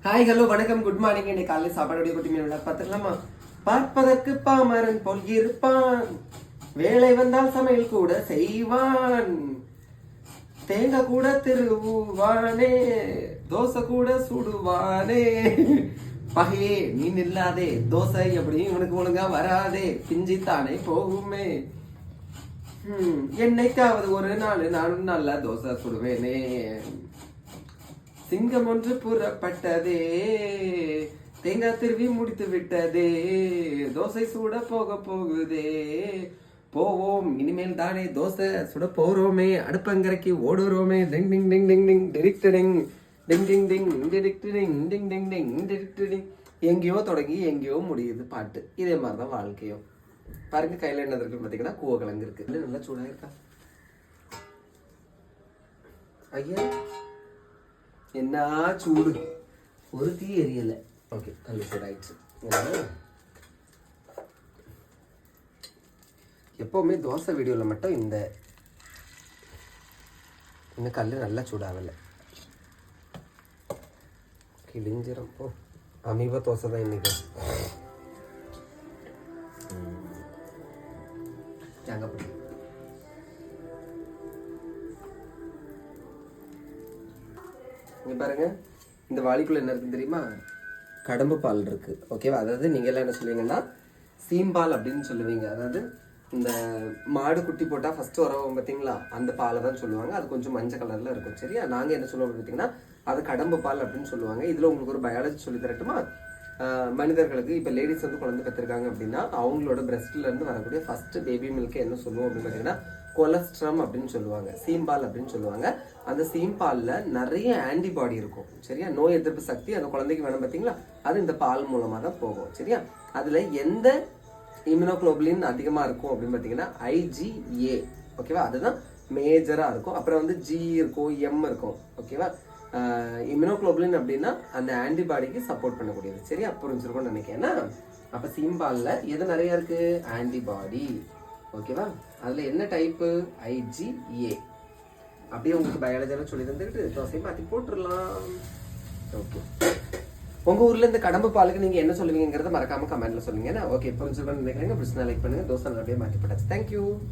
Hi hello வணக்கம் good morning. இன்னைக்கு காலையில் சாப்பாடு குட்டி மீன் பார்த்துக்கலாமா? பார்ப்பதற்கு பாமரன் போல் இருப்பான், வேலை வந்தால் சமையல் கூட செய்வான், தேங்காய் கூட திருவுவானே, தோசை கூட சுடுவானே, பகையே மீன் இல்லாதே தோசை எப்படியும் இவனுக்கு ஒழுங்கா வராதே, பிஞ்சித்தானே போகுமே, என்னைக்காவது ஒரு நாள் நானும் நல்லா தோசை சுடுவேனே, சிங்கம் ஒன்று புறப்பட்டதே, தேங்காய் திருவி முடித்து விட்டதே, தோசை சுட போக போகுதே, போவோம் இனிமேல் தானே தோசை சுட போறோமே, அடுப்பங்கரைக்கு ஓடுறோமே, டிங் டிங் டிங் டிங் டிங் டிரிக்டிங் டிங் டிங் டிங் டிரிக்டிங் டிங் டிங் டிங் டிரிக்டிங். எங்கேயோ தொடங்கி எங்கேயோ முடியுது பாட்டு. இதே மாதிரிதான் வாழ்க்கையும். பாருங்க கையில என்ன இருக்கு பாத்தீங்கன்னா கூவக்கிழங்கு இருக்கு. நல்லா சூடா இருக்கா ஐயா? என்ன சூடு, ஒரு தீ எரியல. ஓகே, நல்ல சூடாயிடுச்சு. எப்பவுமே தோசை வீடியோவில் மட்டும் இந்த கல் நல்லா சூடாகல, கிழிஞ்சிரும். ஓ, அமீபா தோசை தான் இன்னைக்கு. தேங்காய் இங்க பாருங்க, இந்த வாளிக்குள்ள என்ன இருக்கு தெரியுமா? கடம்பு பால் இருக்கு. ஓகேவா? அதாவது நீங்க எல்லாம் என்ன சொல்லுவீங்கன்னா சீம்பால் அப்படின்னு சொல்லுவீங்க. அதாவது இந்த மாடு குட்டி போட்டா ஃபர்ஸ்ட் வரவும் பார்த்தீங்களா, அந்த பாலை தான் சொல்லுவாங்க. அது கொஞ்சம் மஞ்சள் கலர்ல இருக்கும். சரியா? நாங்க என்ன சொல்லுவோம் பார்த்தீங்கன்னா அது கடம்பு பால் அப்படின்னு சொல்லுவாங்க. இதுல உங்களுக்கு ஒரு பயாலஜி சொல்லி தரட்டுமா? மனிதர்களுக்கு இப்போ லேடிஸ் வந்து குழந்தை பெற்றிருக்காங்க அப்படின்னா அவங்களோட பிரெஸ்ட்ல இருந்து வரக்கூடிய ஃபர்ஸ்ட் பேபி மில்க் என்ன சொல்லுவோம் அப்படின்னு பார்த்தீங்கன்னா கொலஸ்ட்ரம் அப்படின்னு சொல்லுவாங்க, சீம்பால் அப்படின்னு சொல்லுவாங்க. அந்த சீம்பால்ல நிறைய ஆன்டிபாடி இருக்கும். சரியா? நோய் எதிர்ப்பு சக்தி அந்த குழந்தைக்கு வேணும் பார்த்தீங்களா, அது இந்த பால் மூலமா தான் போகும். சரியா? அதுல எந்த இம்யூனோகுளோபுலின் அதிகமா இருக்கும் அப்படின்னு பார்த்தீங்கன்னா IgA. ஓகேவா? அதுதான் மேஜரா இருக்கும். அப்புறம் வந்து G இருக்கும், M இருக்கும். ஓகேவா? இம்யூனோகுளோபுலின் அப்படின்னா அந்த ஆன்டிபாடிக்கு சப்போர்ட் பண்ணக்கூடியது. சரியா? புரிஞ்சிருக்கும்னு நினைக்கிறேன்னா. அப்ப சீம்பால்ல எது நிறைய இருக்கு? ஆன்டிபாடி. ஓகேவா? அதுல என்ன டைப்பு? IgA. அப்படியே உங்களுக்கு பயாலஜியெல்லாம் சொல்லி தந்துக்கிட்டு தோசையை மாற்றி போட்டுடலாம். ஓகே, உங்க ஊர்ல இந்த கடம்பு பாலுக்கு நீங்க என்ன சொல்லுவீங்கிறத மறக்காம கமெண்ட்ல சொல்லுங்க. ஓகே, புரிஞ்சுக்கணும்னு நினைக்கிறேங்க. பிடிச்சா லைக் பண்ணுங்க. தோசை நல்லபடியாக மாற்றி போட்டாச்சு. தேங்க்யூ.